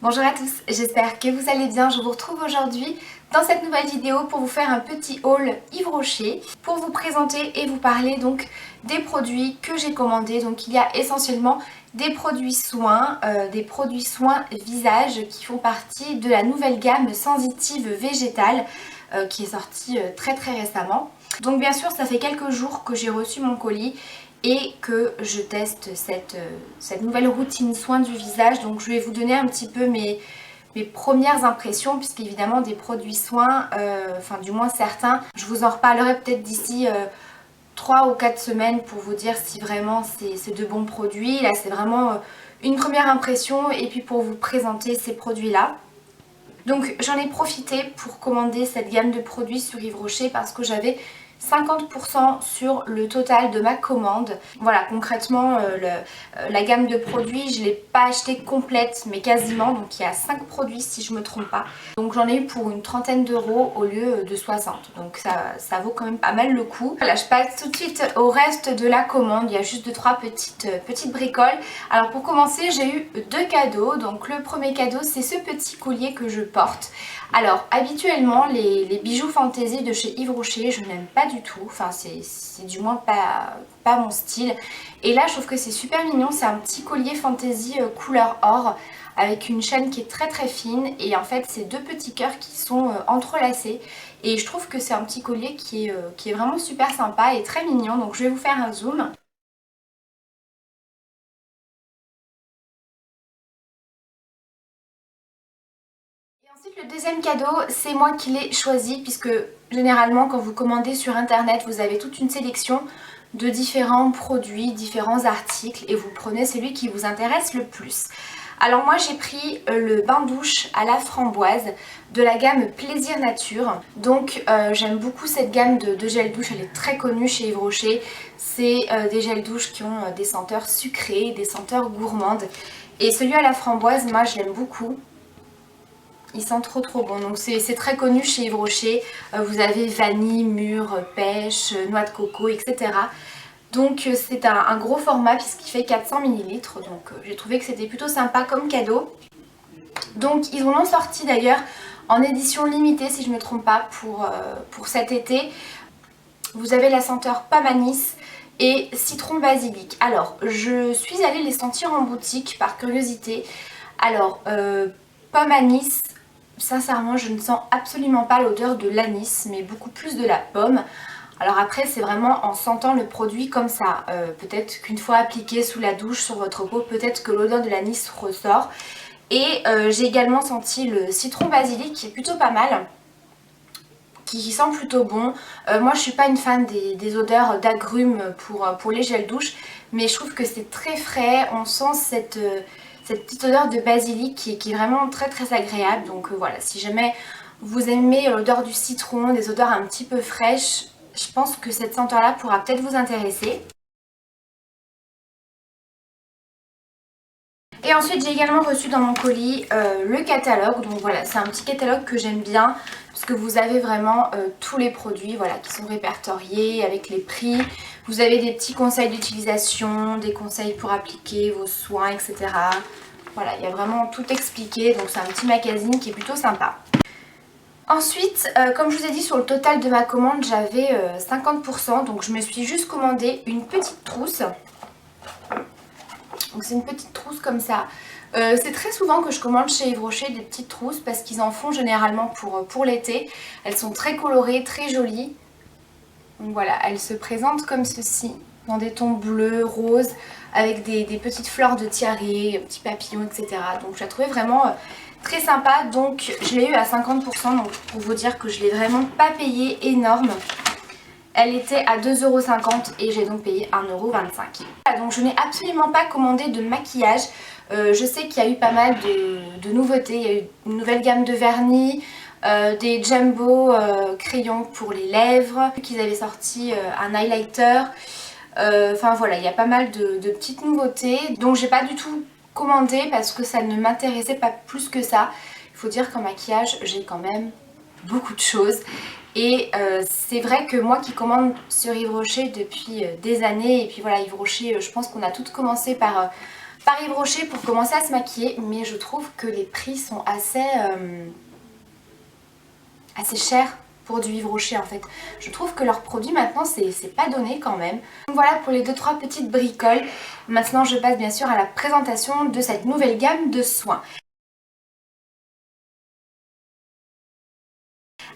Bonjour à tous, j'espère que vous allez bien. Je vous retrouve aujourd'hui dans cette nouvelle vidéo pour vous faire un petit haul Yves Rocher, pour vous présenter et vous parler donc des produits que j'ai commandés. Donc il y a essentiellement des produits soins visage qui font partie de la nouvelle gamme Sensitive Végétale qui est sortie très récemment. Donc bien sûr ça fait quelques jours que j'ai reçu mon colis et que je teste cette nouvelle routine soin du visage. Donc je vais vous donner un petit peu mes premières impressions, puisqu'évidemment des produits soins, enfin du moins certains, je vous en reparlerai peut-être d'ici 3 ou 4 semaines pour vous dire si vraiment c'est de bons produits. Là c'est vraiment une première impression et puis pour vous présenter ces produits là. Donc j'en ai profité pour commander cette gamme de produits sur Yves Rocher parce que j'avais 50% sur le total de ma commande. Voilà, concrètement la gamme de produits je ne l'ai pas achetée complète mais quasiment, donc il y a 5 produits si je ne me trompe pas. Donc j'en ai eu pour une trentaine d'euros au lieu de 60, donc ça vaut quand même pas mal le coup. Voilà, je passe tout de suite au reste de la commande. Il y a juste 2-3 petites bricoles. Alors pour commencer j'ai eu 2 cadeaux. Donc le premier cadeau c'est ce petit collier que je porte. Alors habituellement les bijoux fantaisie de chez Yves Rocher je n'aime pas du tout, enfin c'est du moins pas mon style. Et là je trouve que c'est super mignon, c'est un petit collier fantaisie couleur or avec une chaîne qui est très fine et en fait c'est 2 petits cœurs qui sont entrelacés. Et je trouve que c'est un petit collier qui est vraiment super sympa et très mignon, donc je vais vous faire un zoom. Ensuite le deuxième cadeau c'est moi qui l'ai choisi, puisque généralement quand vous commandez sur internet vous avez toute une sélection de différents produits, différents articles et vous prenez celui qui vous intéresse le plus. Alors moi j'ai pris le bain douche à la framboise de la gamme Plaisir Nature. Donc j'aime beaucoup cette gamme de gel douche, elle est très connue chez Yves Rocher. C'est des gels douche qui ont des senteurs sucrées, des senteurs gourmandes. Et celui à la framboise moi je l'aime beaucoup. Il sent trop bon, donc c'est très connu chez Yves Rocher. Vous avez vanille, mûre, pêche, noix de coco, etc. Donc c'est un gros format puisqu'il fait 400 ml. Donc j'ai trouvé que c'était plutôt sympa comme cadeau. Donc ils en ont sorti d'ailleurs en édition limitée si je ne me trompe pas pour cet été. Vous avez la senteur pomme anis et citron basilic. Alors je suis allée les sentir en boutique par curiosité. Alors pomme anis, sincèrement je ne sens absolument pas l'odeur de l'anis mais beaucoup plus de la pomme. Alors après c'est vraiment en sentant le produit comme ça, peut-être qu'une fois appliqué sous la douche sur votre peau, peut-être que l'odeur de l'anis ressort. Et j'ai également senti le citron basilic qui est plutôt pas mal, qui sent plutôt bon. Moi je suis pas une fan des odeurs d'agrumes pour les gels douche, mais je trouve que c'est très frais, on sent cette petite odeur de basilic qui est vraiment très agréable. Donc voilà, si jamais vous aimez l'odeur du citron, des odeurs un petit peu fraîches, je pense que cette senteur là pourra peut-être vous intéresser. Et ensuite j'ai également reçu dans mon colis le catalogue. Donc voilà, c'est un petit catalogue que j'aime bien parce que vous avez vraiment tous les produits, voilà, qui sont répertoriés avec les prix. Vous avez des petits conseils d'utilisation, des conseils pour appliquer vos soins, etc. Voilà, il y a vraiment tout expliqué, donc c'est un petit magazine qui est plutôt sympa. Ensuite, comme je vous ai dit, sur le total de ma commande j'avais 50%, donc je me suis juste commandé une petite trousse. Donc c'est une petite trousse comme ça. C'est très souvent que je commande chez Yves Rocher des petites trousses parce qu'ils en font généralement pour l'été. Elles sont très colorées, très jolies. Donc voilà, elles se présentent comme ceci, dans des tons bleus, roses, avec des petites fleurs de tiare, petits papillons, etc. Donc je la trouvais vraiment très sympa. Donc je l'ai eu à 50%, donc pour vous dire que je l'ai vraiment pas payé énorme. Elle était à 2,50€ et j'ai donc payé 1,25€. Donc je n'ai absolument pas commandé de maquillage. Je sais qu'il y a eu pas mal de nouveautés. Il y a eu une nouvelle gamme de vernis, des jumbo crayons pour les lèvres, qu'ils avaient sorti un highlighter. Enfin voilà, il y a pas mal de petites nouveautés. Donc j'ai pas du tout commandé parce que ça ne m'intéressait pas plus que ça. Il faut dire qu'en maquillage j'ai quand même beaucoup de choses. Et c'est vrai que moi qui commande sur Yves Rocher depuis des années, et puis voilà, Yves Rocher, je pense qu'on a toutes commencé par par Yves Rocher pour commencer à se maquiller, mais je trouve que les prix sont assez chers pour du Yves Rocher en fait. Je trouve que leurs produits maintenant c'est pas donné quand même. Donc voilà pour les 2-3 petites bricoles. Maintenant je passe bien sûr à la présentation de cette nouvelle gamme de soins.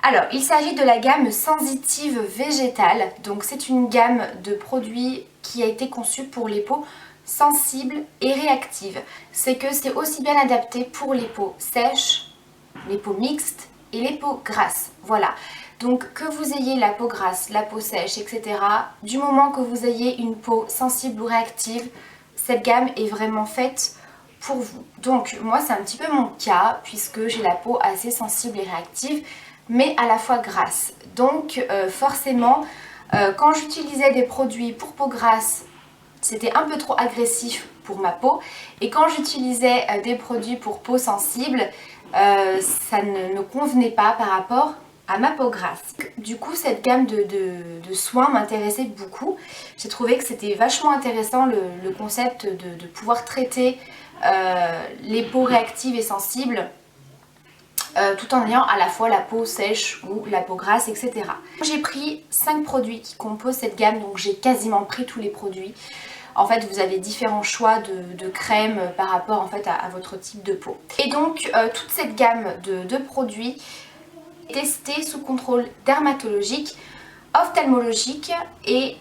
Alors, il s'agit de la gamme sensitive végétale. Donc c'est une gamme de produits qui a été conçue pour les peaux sensibles et réactives. C'est que c'est aussi bien adapté pour les peaux sèches, les peaux mixtes et les peaux grasses. Voilà. Donc que vous ayez la peau grasse, la peau sèche, etc. Du moment que vous ayez une peau sensible ou réactive, cette gamme est vraiment faite pour vous. Donc moi c'est un petit peu mon cas puisque j'ai la peau assez sensible et réactive, mais à la fois grasse. Donc forcément, quand j'utilisais des produits pour peau grasse, c'était un peu trop agressif pour ma peau. Et quand j'utilisais des produits pour peau sensible, ça ne me convenait pas par rapport à ma peau grasse. Du coup, cette gamme de soins m'intéressait beaucoup. J'ai trouvé que c'était vachement intéressant le concept de pouvoir traiter les peaux réactives et sensibles tout en ayant à la fois la peau sèche ou la peau grasse, etc. J'ai pris 5 produits qui composent cette gamme, donc j'ai quasiment pris tous les produits. En fait, vous avez différents choix de crèmes par rapport en fait, à votre type de peau. Et donc, toute cette gamme de produits est testée sous contrôle dermatologique, ophtalmologique et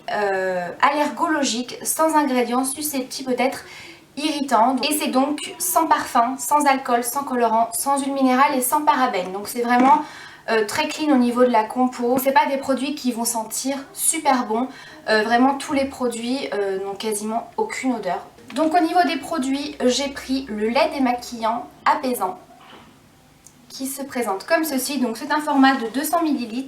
allergologique, sans ingrédients susceptibles d'être irritant. Et c'est donc sans parfum, sans alcool, sans colorant, sans huile minérale et sans parabènes. Donc c'est vraiment très clean au niveau de la compo. C'est pas des produits qui vont sentir super bon. Vraiment tous les produits n'ont quasiment aucune odeur. Donc au niveau des produits, j'ai pris le lait démaquillant apaisant qui se présente comme ceci. Donc c'est un format de 200 ml.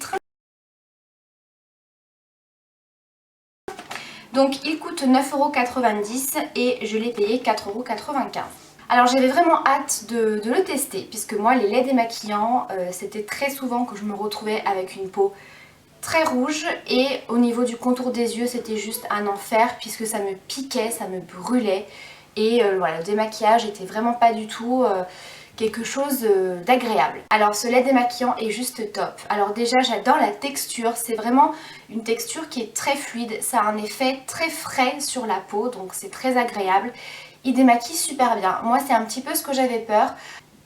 Donc il coûte 9,90 € et je l'ai payé 4,95 €. Alors j'avais vraiment hâte de le tester puisque moi les laits démaquillants c'était très souvent que je me retrouvais avec une peau très rouge et au niveau du contour des yeux c'était juste un enfer puisque ça me piquait, ça me brûlait et voilà, le démaquillage était vraiment pas du tout quelque chose d'agréable. Alors ce lait démaquillant est juste top. Alors déjà j'adore la texture, c'est vraiment une texture qui est très fluide, ça a un effet très frais sur la peau donc c'est très agréable. Il démaquille super bien. Moi c'est un petit peu ce que j'avais peur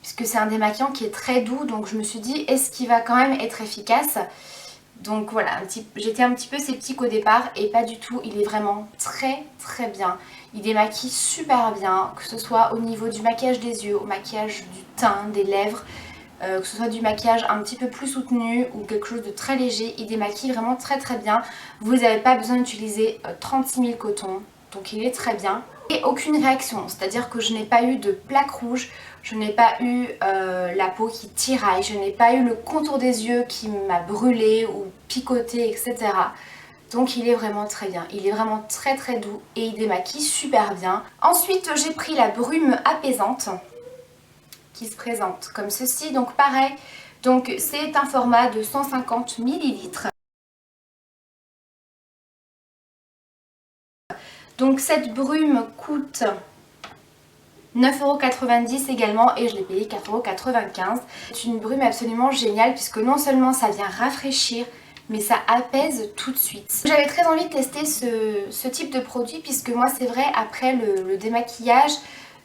puisque c'est un démaquillant qui est très doux donc je me suis dit est-ce qu'il va quand même être efficace? Donc voilà, j'étais un petit peu sceptique au départ et pas du tout, il est vraiment très très bien. Il démaquille super bien, que ce soit au niveau du maquillage des yeux, au maquillage du teint, des lèvres, que ce soit du maquillage un petit peu plus soutenu ou quelque chose de très léger, il démaquille vraiment très très bien. Vous n'avez pas besoin d'utiliser 36 000 cotons, donc il est très bien. Et aucune réaction, c'est-à-dire que je n'ai pas eu de plaques rouges, je n'ai pas eu la peau qui tiraille, je n'ai pas eu le contour des yeux qui m'a brûlé ou picoté, etc. Donc il est vraiment très bien, il est vraiment très très doux et il démaquille super bien. Ensuite j'ai pris la brume apaisante qui se présente comme ceci, donc pareil, donc c'est un format de 150 ml. Donc cette brume coûte 9,90 € également et je l'ai payé 4,95 €. C'est une brume absolument géniale puisque non seulement ça vient rafraîchir mais ça apaise tout de suite. J'avais très envie de tester ce type de produit puisque moi c'est vrai après le démaquillage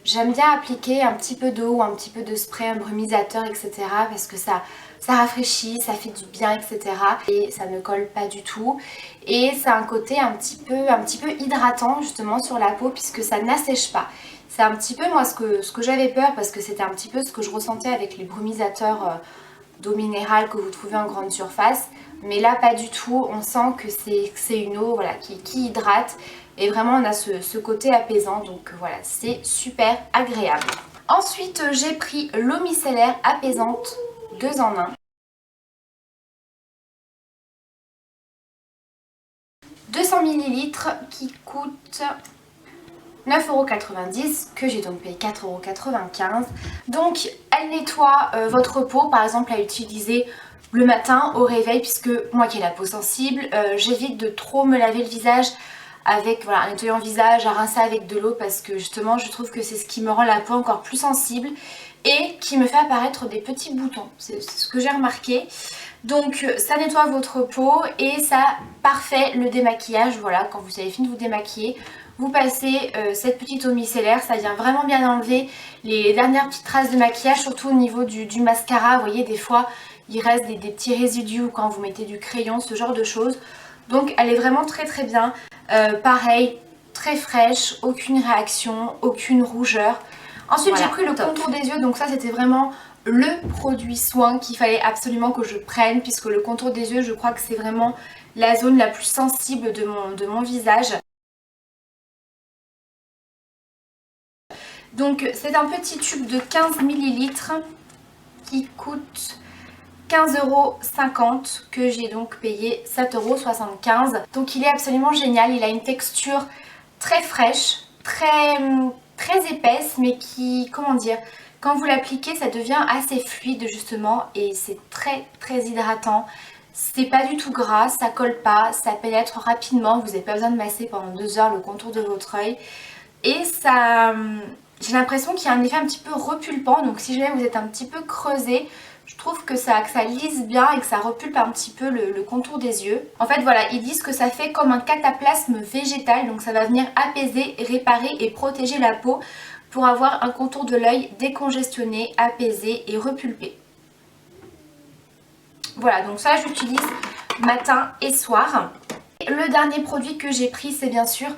j'aime bien appliquer un petit peu d'eau ou un petit peu de spray, un brumisateur, etc. parce que ça rafraîchit, ça fait du bien, etc. Et ça ne colle pas du tout. Et ça a un côté un petit peu hydratant justement sur la peau puisque ça n'assèche pas. C'est un petit peu moi ce que j'avais peur parce que c'était un petit peu ce que je ressentais avec les brumisateurs d'eau minérale que vous trouvez en grande surface. Mais là pas du tout, on sent que c'est une eau voilà, qui hydrate. Et vraiment on a ce côté apaisant, donc voilà, c'est super agréable. Ensuite j'ai pris l'eau micellaire apaisante 2 en 1. 200 ml qui coûte 9,90 € que j'ai donc payé 4,95 €. Donc elle nettoie votre peau par exemple à utiliser le matin au réveil puisque moi qui ai la peau sensible, j'évite de trop me laver le visage avec voilà, un nettoyant visage à rincer avec de l'eau parce que justement je trouve que c'est ce qui me rend la peau encore plus sensible et qui me fait apparaître des petits boutons. C'est ce que j'ai remarqué. Donc ça nettoie votre peau et ça parfait le démaquillage. Voilà, quand vous avez fini de vous démaquiller, vous passez cette petite eau micellaire, ça vient vraiment bien enlever les dernières petites traces de maquillage, surtout au niveau du mascara. Vous voyez, des fois il reste des petits résidus quand vous mettez du crayon, ce genre de choses. Donc elle est vraiment très très bien. Pareil, très fraîche, aucune réaction, aucune rougeur. Ensuite voilà, j'ai pris le contour des yeux, donc ça c'était vraiment le produit soin qu'il fallait absolument que je prenne, puisque le contour des yeux, je crois que c'est vraiment la zone la plus sensible de mon visage. Donc c'est un petit tube de 15 ml qui coûte 15,50 € que j'ai donc payé 7,75 €. Donc il est absolument génial, il a une texture très fraîche, très épaisse, mais qui, comment dire, quand vous l'appliquez ça devient assez fluide justement et c'est très hydratant. C'est pas du tout gras, ça colle pas, ça pénètre rapidement, vous n'avez pas besoin de masser pendant 2 heures le contour de votre œil. Et ça, j'ai l'impression qu'il y a un effet un petit peu repulpant, donc si jamais vous êtes un petit peu creusé, je trouve que ça lisse bien et que ça repulpe un petit peu le contour des yeux. En fait voilà, ils disent que ça fait comme un cataplasme végétal, donc ça va venir apaiser, réparer et protéger la peau pour avoir un contour de l'œil décongestionné, apaisé et repulpé. Voilà, donc ça j'utilise matin et soir. Et le dernier produit que j'ai pris, c'est bien sûr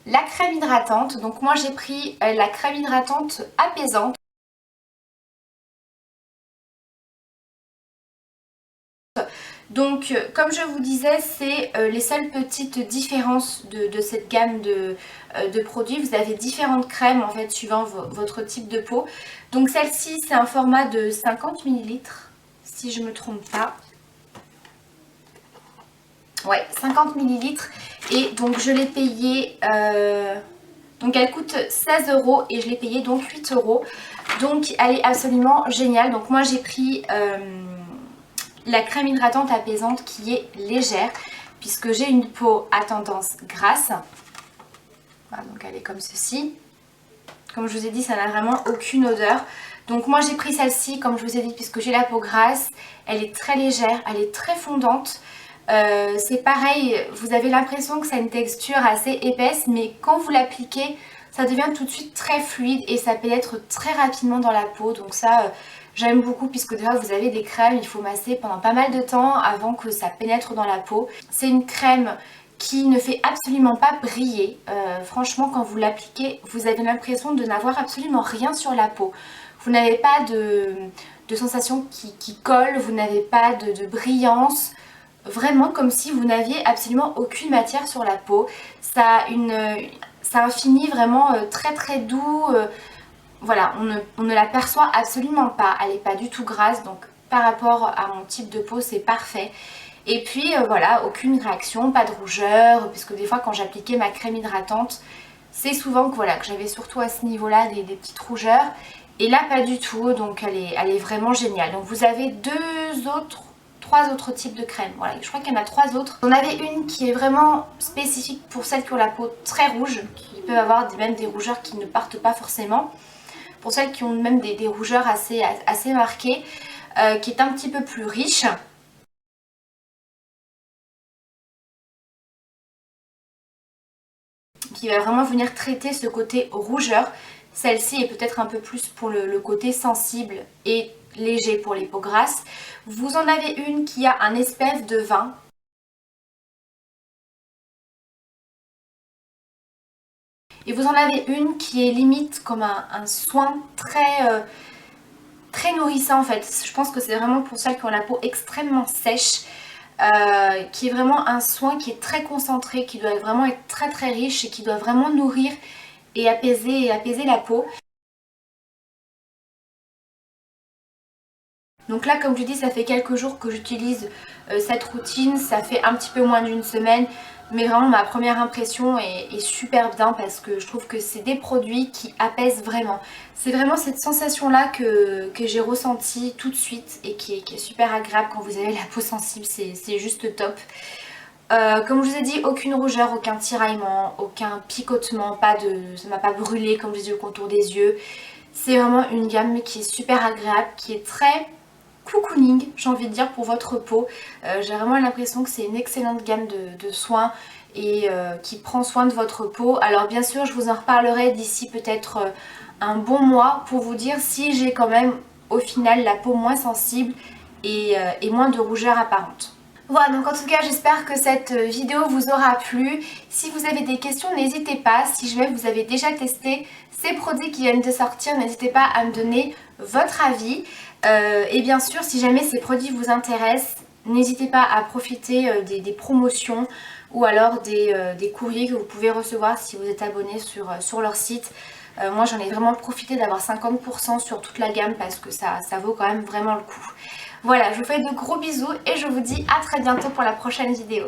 la crème hydratante. Donc moi j'ai pris la crème hydratante apaisante. Donc comme je vous disais, c'est les seules petites différences de cette gamme de produits. Vous avez différentes crèmes en fait suivant votre type de peau. Donc celle-ci c'est un format de 50 ml si je ne me trompe pas. Ouais, 50 ml et donc je l'ai payé, donc elle coûte 16 € et je l'ai payé donc 8 €. Donc elle est absolument géniale. Donc moi j'ai pris la crème hydratante apaisante qui est légère puisque j'ai une peau à tendance grasse. Voilà, donc elle est comme ceci. Comme je vous ai dit, ça n'a vraiment aucune odeur. Donc moi j'ai pris celle-ci comme je vous ai dit puisque j'ai la peau grasse. Elle est très légère, elle est très fondante. C'est pareil, vous avez l'impression que ça a une texture assez épaisse, mais quand vous l'appliquez, ça devient tout de suite très fluide et ça pénètre très rapidement dans la peau. Donc ça, j'aime beaucoup puisque déjà vous avez des crèmes, il faut masser pendant pas mal de temps avant que ça pénètre dans la peau. C'est une crème qui ne fait absolument pas briller. Franchement, quand vous l'appliquez, vous avez l'impression de n'avoir absolument rien sur la peau. Vous n'avez pas de sensation qui colle, vous n'avez pas de brillance. Vraiment comme si vous n'aviez absolument aucune matière sur la peau. Ça a un fini vraiment très doux. Voilà, on ne l'aperçoit absolument pas. Elle n'est pas du tout grasse, donc par rapport à mon type de peau, c'est parfait. Et puis voilà, aucune réaction, pas de rougeur, puisque des fois quand j'appliquais ma crème hydratante, c'est souvent que voilà, que j'avais surtout à ce niveau-là des petites rougeurs. Et là, pas du tout, donc elle est vraiment géniale. Donc vous avez trois autres types de crèmes. Voilà, je crois qu'il y en a 3 autres. On avait une qui est vraiment spécifique pour celles qui ont la peau très rouge, qui peuvent avoir même des rougeurs qui ne partent pas forcément. Pour celles qui ont même des rougeurs assez marquées, qui est un petit peu plus riche. Qui va vraiment venir traiter ce côté rougeur. Celle-ci est peut-être un peu plus pour le côté sensible et léger pour les peaux grasses. Vous en avez une qui a un espèce de vin. Et vous en avez une qui est limite comme un soin très nourrissant en fait. Je pense que c'est vraiment pour celles qui ont la peau extrêmement sèche. Qui est vraiment un soin qui est très concentré, qui doit vraiment être très riche et qui doit vraiment nourrir et apaiser la peau. Donc là, comme je dis, ça fait quelques jours que j'utilise cette routine, ça fait un petit peu moins d'une semaine, mais vraiment ma première impression est super bien parce que je trouve que c'est des produits qui apaisent vraiment. C'est vraiment cette sensation-là que j'ai ressentie tout de suite et qui est super agréable quand vous avez la peau sensible, c'est juste top. Comme je vous ai dit, aucune rougeur, aucun tiraillement, aucun picotement, ça m'a pas brûlé comme je vous ai dit au contour des yeux. C'est vraiment une gamme qui est super agréable, qui est très cocooning, j'ai envie de dire, pour votre peau. J'ai vraiment l'impression que c'est une excellente gamme de soins et qui prend soin de votre peau. Alors bien sûr, je vous en reparlerai d'ici peut-être un bon mois pour vous dire si j'ai quand même au final la peau moins sensible et moins de rougeur apparente. Voilà, donc en tout cas j'espère que cette vidéo vous aura plu. Si vous avez des questions, n'hésitez pas. Si jamais vous avez déjà testé ces produits qui viennent de sortir, n'hésitez pas à me donner votre avis. Et bien sûr, si jamais ces produits vous intéressent, n'hésitez pas à profiter des promotions ou alors des courriers que vous pouvez recevoir si vous êtes abonné sur leur site. Moi j'en ai vraiment profité d'avoir 50% sur toute la gamme parce que ça vaut quand même vraiment le coup. Voilà, je vous fais de gros bisous et je vous dis à très bientôt pour la prochaine vidéo.